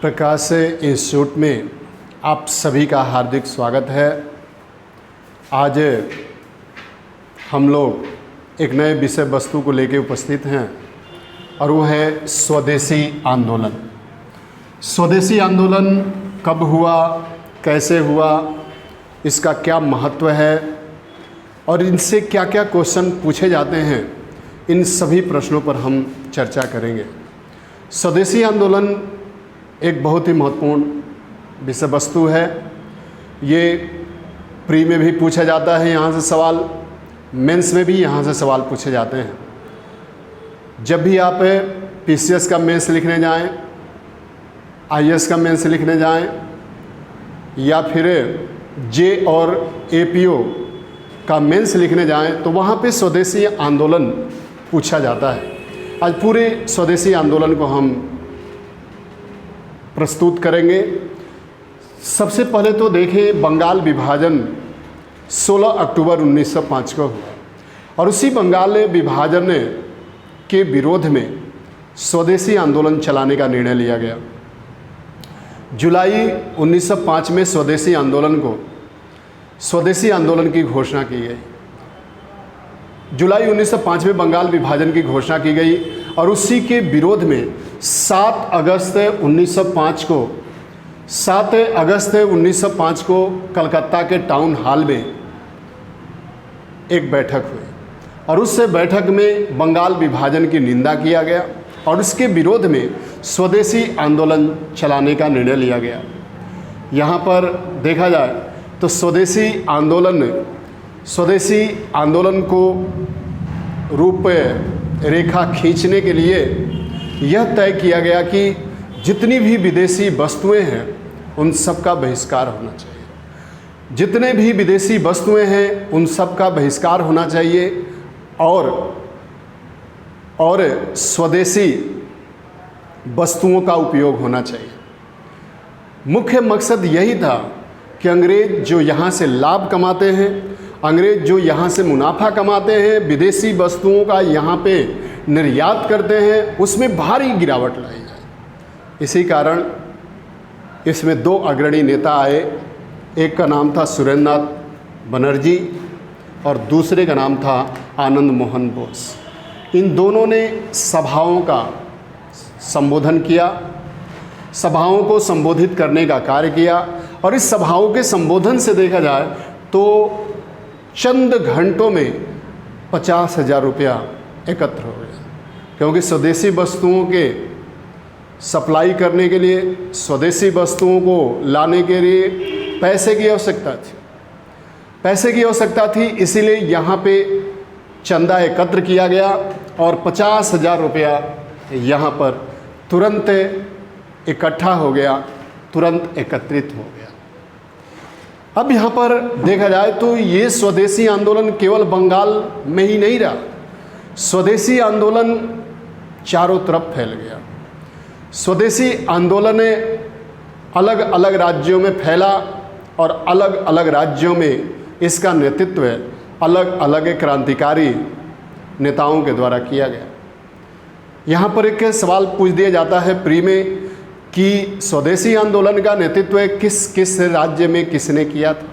प्रकाश institute में आप सभी का हार्दिक स्वागत है। आज हम लोग एक नए विषय वस्तु को लेकर उपस्थित हैं और वो है स्वदेशी आंदोलन। स्वदेशी आंदोलन कब हुआ, कैसे हुआ, इसका क्या महत्व है और इनसे क्या क्या क्वेश्चन पूछे जाते हैं, इन सभी प्रश्नों पर हम चर्चा करेंगे। स्वदेशी आंदोलन एक बहुत ही महत्वपूर्ण विषय वस्तु है। ये प्री में भी पूछा जाता है, यहाँ से सवाल, मेंस में भी यहाँ से सवाल पूछे जाते हैं। जब भी आप पीसीएस का मेंस लिखने जाएं, आईएएस का मेंस लिखने जाएं या फिर जे और एपीओ का मेंस लिखने जाएं तो वहाँ पे स्वदेशी आंदोलन पूछा जाता है। आज पूरे स्वदेशी आंदोलन को हम प्रस्तुत करेंगे। सबसे पहले तो देखें, बंगाल विभाजन 16 अक्टूबर 1905 को हुआ और उसी बंगाल विभाजन के विरोध में स्वदेशी आंदोलन चलाने का निर्णय लिया गया। जुलाई 1905 में स्वदेशी आंदोलन की घोषणा की गई। जुलाई 1905 में बंगाल विभाजन की घोषणा की गई और उसी के विरोध में 7 अगस्त 1905 को कलकत्ता के टाउन हॉल में एक बैठक हुई और उस बैठक में बंगाल विभाजन की निंदा किया गया और उसके विरोध में स्वदेशी आंदोलन चलाने का निर्णय लिया गया। यहाँ पर देखा जाए तो स्वदेशी आंदोलन को रूप रेखा खींचने के लिए यह तय किया गया कि जितनी भी विदेशी वस्तुएं हैं उन सब का बहिष्कार होना चाहिए। जितने भी विदेशी वस्तुएं हैं उन सब का बहिष्कार होना चाहिए और स्वदेशी वस्तुओं का उपयोग होना चाहिए। मुख्य मकसद यही था कि अंग्रेज जो यहाँ से लाभ कमाते हैं, अंग्रेज जो यहाँ से मुनाफा कमाते हैं, विदेशी वस्तुओं का यहाँ पे निर्यात करते हैं, उसमें भारी गिरावट लाई जाए। इसी कारण इसमें 2 अग्रणी नेता आए। एक का नाम था सुरेंद्र नाथ बनर्जी और दूसरे का नाम था आनंद मोहन बोस। इन दोनों ने सभाओं का संबोधन किया, सभाओं को संबोधित करने का कार्य किया और इस सभाओं के संबोधन से देखा जाए तो चंद घंटों में 50,000 रुपया एकत्र हो गया। क्योंकि स्वदेशी वस्तुओं के सप्लाई करने के लिए, स्वदेशी वस्तुओं को लाने के लिए पैसे की आवश्यकता थी। इसीलिए यहाँ पे चंदा एकत्र किया गया और 50,000 रुपया यहाँ पर तुरंत इकट्ठा हो गया, तुरंत एकत्रित हो गया। अब यहाँ पर देखा जाए तो ये स्वदेशी आंदोलन केवल बंगाल में ही नहीं रहा, स्वदेशी आंदोलन चारों तरफ फैल गया। स्वदेशी आंदोलन अलग अलग राज्यों में फैला और अलग अलग राज्यों में इसका नेतृत्व अलग अलग क्रांतिकारी नेताओं के द्वारा किया गया। यहाँ पर एक सवाल पूछ दिया जाता है प्री में कि स्वदेशी आंदोलन का नेतृत्व किस किस राज्य में किसने किया था,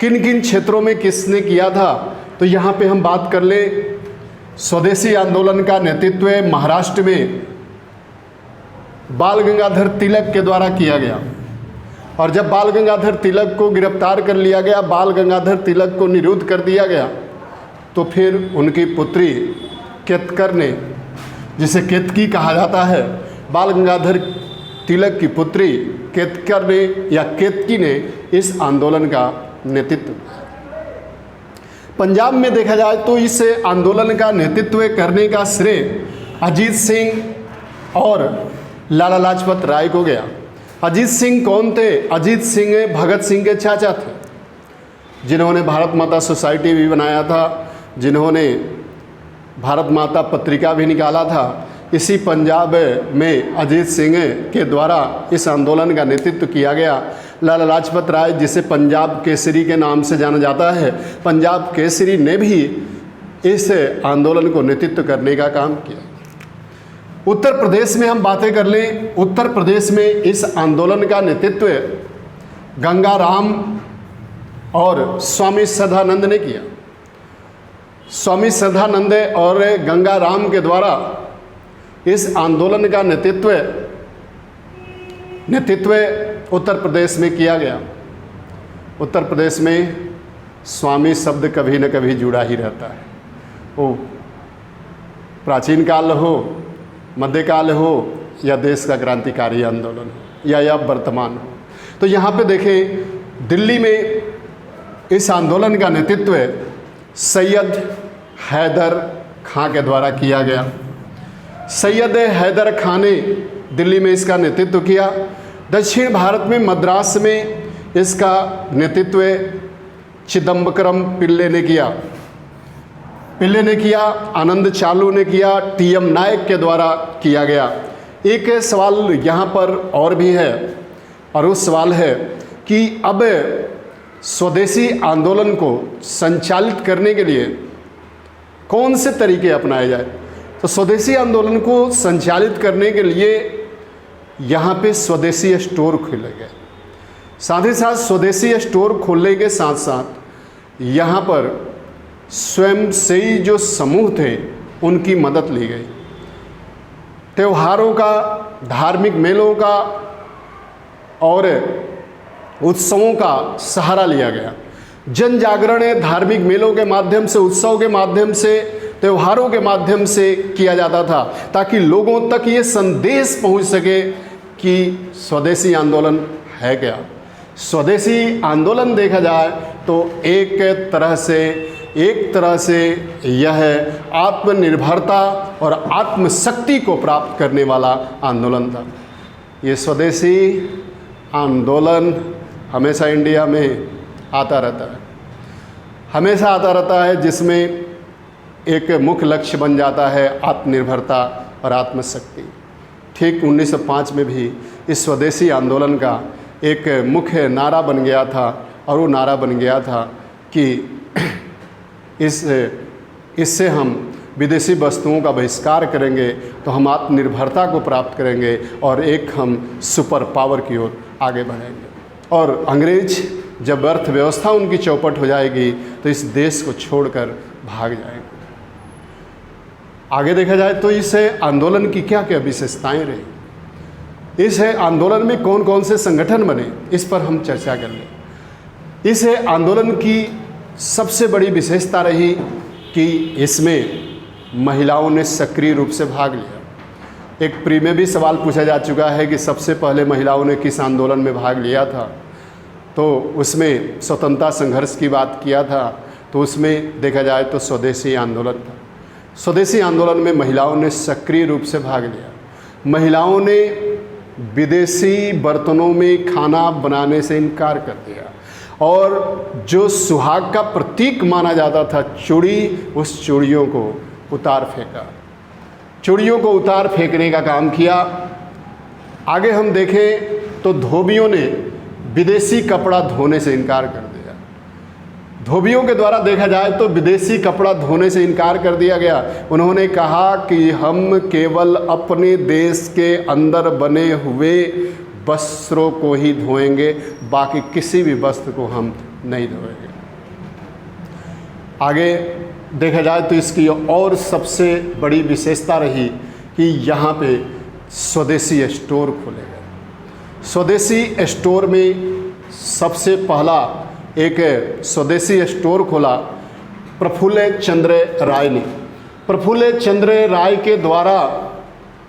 किन किन क्षेत्रों में किसने किया था। तो यहाँ पे हम बात कर ले, स्वदेशी आंदोलन का नेतृत्व महाराष्ट्र में बाल गंगाधर तिलक के द्वारा किया गया और जब बाल गंगाधर तिलक को गिरफ्तार कर लिया गया, बाल गंगाधर तिलक को निरुद्ध कर दिया गया, तो फिर उनकी पुत्री केतकर ने, जिसे केतकी कहा जाता है, बाल गंगाधर तिलक की पुत्री केतकर ने या केतकी ने इस आंदोलन का नेतृत्व। पंजाब में देखा जाए तो इस आंदोलन का नेतृत्व करने का श्रेय अजीत सिंह और लाला लाजपत राय को गया। अजीत सिंह कौन थे? अजीत सिंह भगत सिंह के चाचा थे, जिन्होंने भारत माता सोसाइटी भी बनाया था, जिन्होंने भारत माता पत्रिका भी निकाला था। इसी पंजाब में अजीत सिंह के द्वारा इस आंदोलन का नेतृत्व किया गया। लाला लाजपत राय, जिसे पंजाब केसरी के नाम से जाना जाता है, पंजाब केसरी ने भी इस आंदोलन को नेतृत्व करने का काम किया। उत्तर प्रदेश में हम बातें कर लें, उत्तर प्रदेश में इस आंदोलन का नेतृत्व गंगाराम और स्वामी श्रद्धानंद ने किया। स्वामी श्रद्धानंद और गंगाराम के द्वारा इस आंदोलन का नेतृत्व उत्तर प्रदेश में किया गया। उत्तर प्रदेश में स्वामी शब्द कभी न कभी जुड़ा ही रहता है, वो प्राचीन काल हो, मध्यकाल हो या देश का क्रांतिकारी आंदोलन हो या वर्तमान हो। तो यहाँ पे देखें, दिल्ली में इस आंदोलन का नेतृत्व सैयद हैदर खां के द्वारा किया गया। सैयद हैदर खां ने दिल्ली में इसका नेतृत्व किया। दक्षिण भारत में मद्रास में इसका नेतृत्व चिदम्बरम पिल्ले ने किया, आनंद चालू ने किया, टी.एम. नायक के द्वारा किया गया। एक सवाल यहाँ पर और भी है, और उस सवाल है कि अब स्वदेशी आंदोलन को संचालित करने के लिए कौन से तरीके अपनाए जाए। तो स्वदेशी आंदोलन को संचालित करने के लिए यहाँ पे स्वदेशी स्टोर खोले गए। साथ ही साथ स्वदेशी स्टोर खोलने के साथ साथ यहाँ पर स्वयंसेवी जो समूह थे उनकी मदद ली गई। त्योहारों का, धार्मिक मेलों का और उत्सवों का सहारा लिया गया। जन जागरण धार्मिक मेलों के माध्यम से, उत्सव के माध्यम से, त्योहारों के माध्यम से किया जाता था, ताकि लोगों तक ये संदेश पहुंच सके कि स्वदेशी आंदोलन है क्या। स्वदेशी आंदोलन देखा जाए तो एक तरह से यह आत्मनिर्भरता और आत्मशक्ति को प्राप्त करने वाला आंदोलन था। ये स्वदेशी आंदोलन हमेशा इंडिया में आता रहता है, जिसमें एक मुख्य लक्ष्य बन जाता है आत्मनिर्भरता और आत्मशक्ति। ठीक 1905 में भी इस स्वदेशी आंदोलन का एक मुख्य नारा बन गया था, और वो नारा बन गया था कि इससे हम विदेशी वस्तुओं का बहिष्कार करेंगे तो हम आत्मनिर्भरता को प्राप्त करेंगे और एक हम सुपर पावर की ओर आगे बढ़ेंगे। और अंग्रेज जब अर्थव्यवस्था उनकी चौपट हो जाएगी तो इस देश को छोड़कर भाग जाएंगे। आगे देखा जाए तो इस आंदोलन की क्या क्या विशेषताएं रही, इस आंदोलन में कौन कौन से संगठन बने, इस पर हम चर्चा कर लें। इस आंदोलन की सबसे बड़ी विशेषता रही कि इसमें महिलाओं ने सक्रिय रूप से भाग लिया। एक प्री में भी सवाल पूछा जा चुका है कि सबसे पहले महिलाओं ने किस आंदोलन में भाग लिया था, तो उसमें स्वतंत्रता संघर्ष की बात किया था, तो उसमें देखा जाए तो स्वदेशी आंदोलन था। स्वदेशी आंदोलन में महिलाओं ने सक्रिय रूप से भाग लिया। महिलाओं ने विदेशी बर्तनों में खाना बनाने से इनकार कर दिया, और जो सुहाग का प्रतीक माना जाता था चूड़ी, उस चूड़ियों को उतार फेंका, चूड़ियों को उतार फेंकने का काम किया। आगे हम देखें तो धोबियों ने विदेशी कपड़ा धोने से इनकार कर दिया। धोबियों के द्वारा देखा जाए तो विदेशी कपड़ा धोने से इनकार कर दिया गया। उन्होंने कहा कि हम केवल अपने देश के अंदर बने हुए वस्त्रों को ही धोएंगे, बाकी किसी भी वस्त्र को हम नहीं धोएंगे। आगे देखा जाए तो इसकी और सबसे बड़ी विशेषता रही कि यहाँ पे स्वदेशी स्टोर खोले गए। स्वदेशी स्टोर में सबसे पहला एक स्वदेशी स्टोर खोला प्रफुल्ल चंद्र राय ने। प्रफुल्ल चंद्र राय के द्वारा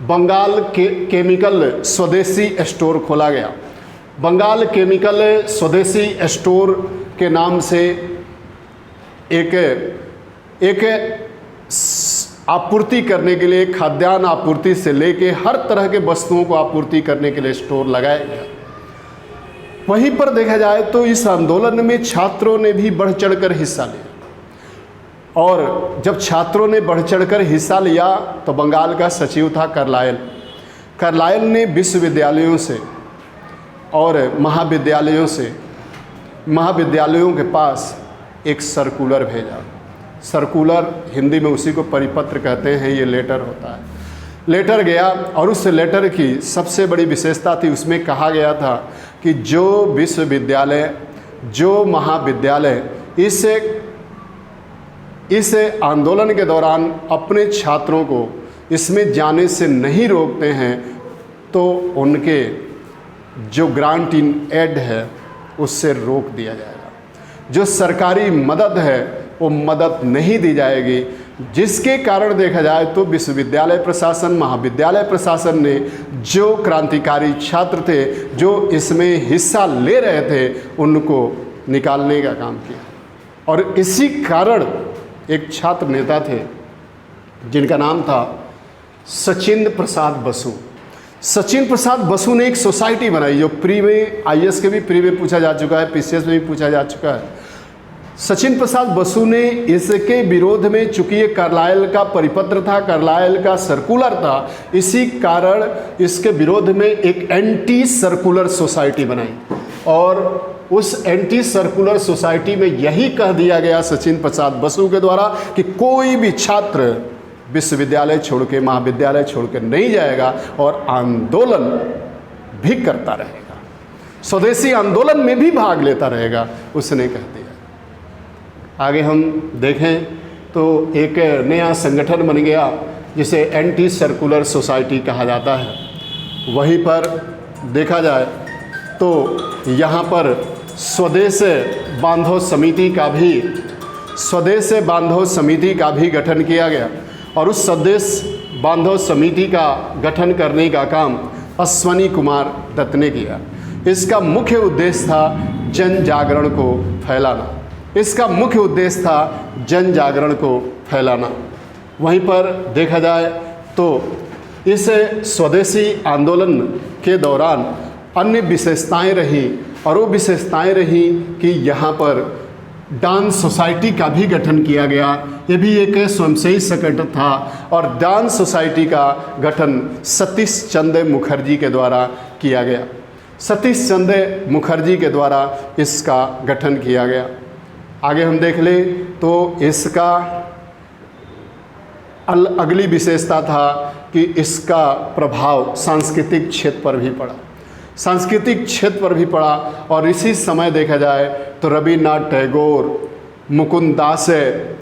बंगाल केमिकल स्वदेशी स्टोर खोला गया। बंगाल केमिकल स्वदेशी स्टोर के नाम से एक आपूर्ति करने के लिए, खाद्यान्न आपूर्ति से लेके हर तरह के वस्तुओं को आपूर्ति करने के लिए स्टोर लगाया गया। वहीं पर देखा जाए तो इस आंदोलन में छात्रों ने भी बढ़ चढ़कर हिस्सा लिया, और जब छात्रों ने बढ़ चढ़कर हिस्सा लिया तो बंगाल का सचिव था कार्लाइल। कार्लाइल ने विश्वविद्यालयों से और महाविद्यालयों के पास एक सर्कुलर भेजा। सर्कुलर हिंदी में उसी को परिपत्र कहते हैं, ये लेटर होता है। लेटर गया और उस लेटर की सबसे बड़ी विशेषता थी, उसमें कहा गया था कि जो विश्वविद्यालय, जो महाविद्यालय इस आंदोलन के दौरान अपने छात्रों को इसमें जाने से नहीं रोकते हैं तो उनके जो ग्रांट इन एड है उससे रोक दिया जाएगा। जो सरकारी मदद है वो मदद नहीं दी जाएगी, जिसके कारण देखा जाए तो विश्वविद्यालय प्रशासन, महाविद्यालय प्रशासन ने जो क्रांतिकारी छात्र थे, जो इसमें हिस्सा ले रहे थे, उनको निकालने का काम किया। और इसी कारण एक छात्र नेता थे जिनका नाम था सचिंद्र प्रसाद बसु। सचिंद्र प्रसाद बसु ने एक सोसाइटी बनाई, जो प्री में आईएएस के भी प्री में पूछा जा चुका है, पीसीएस में भी पूछा जा चुका है। सचिंद्र प्रसाद बसु ने इसके विरोध में, चूंकि ये कार्लाइल का परिपत्र था, कार्लाइल का सर्कुलर था, इसी कारण इसके विरोध में एक एंटी सर्कुलर सोसाइटी बनाई। और उस एंटी सर्कुलर सोसाइटी में यही कह दिया गया सचिंद्र प्रसाद बसु के द्वारा कि कोई भी छात्र विश्वविद्यालय छोड़ के, महाविद्यालय छोड़ के नहीं जाएगा और आंदोलन भी करता रहेगा, स्वदेशी आंदोलन में भी भाग लेता रहेगा, उसने कह दिया। आगे हम देखें तो एक नया संगठन बन गया जिसे एंटी सर्कुलर सोसाइटी कहा जाता है। वहीं पर देखा जाए तो यहाँ पर स्वदेश बांधव समिति का भी गठन किया गया और उस स्वदेश बांधव समिति का गठन करने का काम अश्वनी कुमार दत्त ने किया। इसका मुख्य उद्देश्य था जन जागरण को फैलाना। वहीं पर देखा जाए तो इस स्वदेशी आंदोलन के दौरान अन्य विशेषताएं रही, और वो विशेषताएं रही कि यहाँ पर डांस सोसाइटी का भी गठन किया गया। ये भी एक स्वयंसेवी संगठन था और डांस सोसाइटी का गठन सतीश चंद्र मुखर्जी के द्वारा किया गया। सतीश चंद्र मुखर्जी के द्वारा इसका गठन किया गया। आगे हम देख ले तो इसका अगली विशेषता था कि इसका प्रभाव सांस्कृतिक क्षेत्र पर भी पड़ा और इसी समय देखा जाए तो रविन्द्रनाथ टैगोर, मुकुंद दास,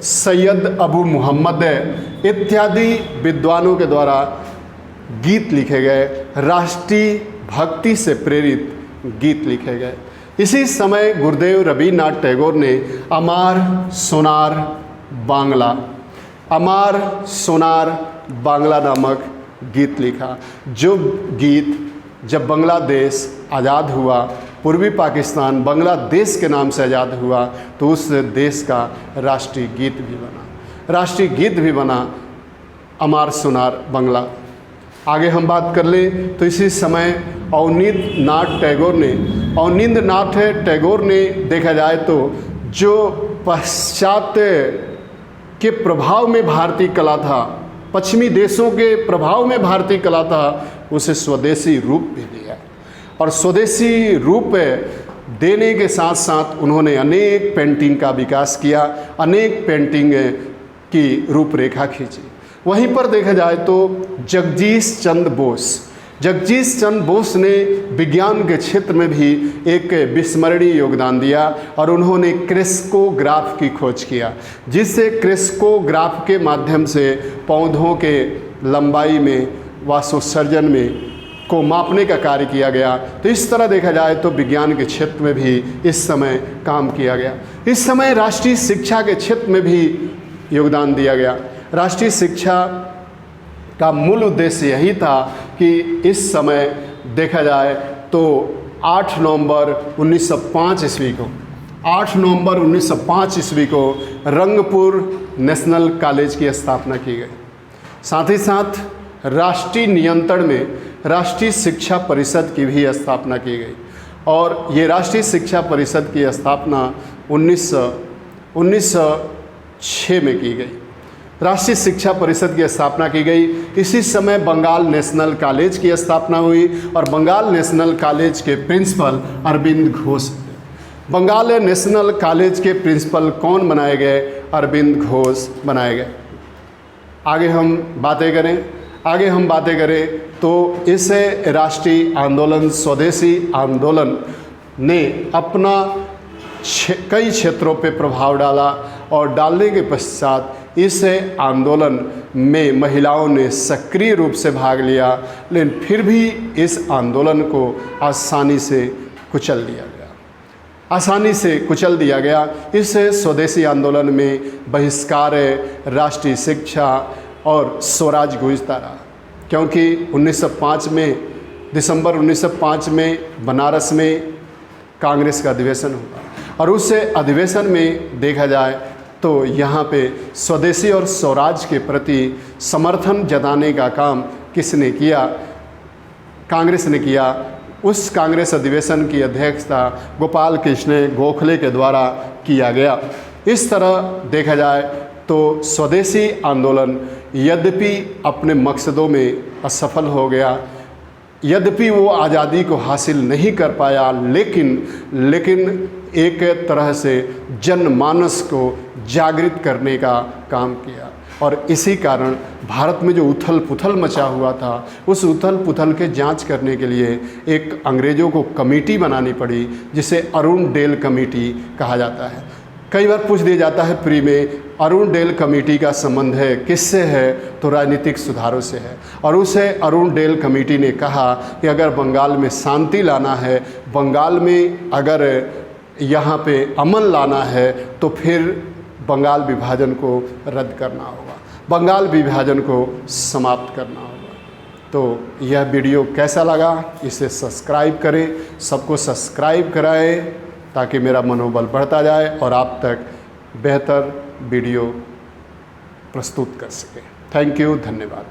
सैयद अबू मोहम्मद इत्यादि विद्वानों के द्वारा गीत लिखे गए, राष्ट्रीय भक्ति से प्रेरित गीत लिखे गए। इसी समय गुरुदेव रविन्द्रनाथ टैगोर ने अमार सोनार बांग्ला नामक गीत लिखा। जो गीत जब बांग्लादेश आज़ाद हुआ, पूर्वी पाकिस्तान बांग्लादेश के नाम से आज़ाद हुआ, तो उस देश का राष्ट्रीय गीत भी बना अमार सोनार बांग्ला। आगे हम बात कर ले तो इसी समय अवनींद्रनाथ टैगोर ने देखा जाए तो जो पाश्चात्य के प्रभाव में भारतीय कला था, पश्चिमी देशों के प्रभाव में भारतीय कला था, उसे स्वदेशी रूप भी दिया। और स्वदेशी रूप देने के साथ साथ उन्होंने अनेक पेंटिंग का विकास किया, अनेक पेंटिंग की रूपरेखा खींची। वहीं पर देखा जाए तो जगदीश चंद्र बोस ने विज्ञान के क्षेत्र में भी एक विस्मरणीय योगदान दिया और उन्होंने क्रेस्कोग्राफ की खोज किया, जिससे क्रेस्कोग्राफ के माध्यम से पौधों के लंबाई में, वासोत्सर्जन में को मापने का कार्य किया गया। तो इस तरह देखा जाए तो विज्ञान के क्षेत्र में भी इस समय काम किया गया। इस समय राष्ट्रीय शिक्षा के क्षेत्र में भी योगदान दिया गया। राष्ट्रीय शिक्षा का मूल उद्देश्य यही था कि इस समय देखा जाए तो 8 नवंबर 1905 ईस्वी को रंगपुर नेशनल कॉलेज की स्थापना की गई। साथ ही साथ राष्ट्रीय नियंत्रण में राष्ट्रीय शिक्षा परिषद की भी स्थापना की गई और ये राष्ट्रीय शिक्षा परिषद की स्थापना 1906 में की गई। राष्ट्रीय शिक्षा परिषद की स्थापना की गई। इसी समय बंगाल नेशनल कॉलेज की स्थापना हुई और बंगाल नेशनल कॉलेज के principal Aurobindo Ghosh. Bengal national college के प्रिंसिपल कौन बनाए गए? अरविंद घोष बनाए गए। आगे हम बातें करें। आगे हम बातें करें तो इस राष्ट्रीय आंदोलन, स्वदेशी आंदोलन ने अपना कई क्षेत्रों पे प्रभाव डाला और डालने के पश्चात इस आंदोलन में महिलाओं ने सक्रिय रूप से भाग लिया, लेकिन फिर भी इस आंदोलन को आसानी से कुचल दिया गया, आसानी से कुचल दिया गया। इस स्वदेशी आंदोलन में बहिष्कार, राष्ट्रीय शिक्षा और स्वराज गूंजता रहा, क्योंकि 1905 में, दिसंबर 1905 में बनारस में कांग्रेस का अधिवेशन हुआ और उस अधिवेशन में देखा जाए तो यहाँ पे स्वदेशी और स्वराज के प्रति समर्थन जताने का काम किसने किया? कांग्रेस ने किया। उस कांग्रेस अधिवेशन की अध्यक्षता गोपाल कृष्ण गोखले के द्वारा किया गया। इस तरह देखा जाए तो स्वदेशी आंदोलन यद्यपि अपने मकसदों में असफल हो गया, यद्यपि वो आज़ादी को हासिल नहीं कर पाया, लेकिन एक तरह से जनमानस को जागृत करने का काम किया। और इसी कारण भारत में जो उथल पुथल मचा हुआ था, उस उथल पुथल के जांच करने के लिए एक अंग्रेज़ों को कमेटी बनानी पड़ी, जिसे अरुण डेल कमेटी कहा जाता है। कई बार पूछ दिया जाता है प्री में, अरुण डेल कमेटी का संबंध है किससे है? तो राजनीतिक सुधारों से है। और उसे अरुण डेल कमेटी ने कहा कि अगर बंगाल में शांति लाना है, बंगाल में अगर यहाँ पे अमन लाना है, तो फिर बंगाल विभाजन को रद्द करना होगा, बंगाल विभाजन को समाप्त करना होगा। तो यह वीडियो कैसा लगा, इसे सब्सक्राइब करें, सबको सब्सक्राइब कराएं ताकि मेरा मनोबल बढ़ता जाए और आप तक बेहतर वीडियो प्रस्तुत कर सकें। थैंक यू, धन्यवाद।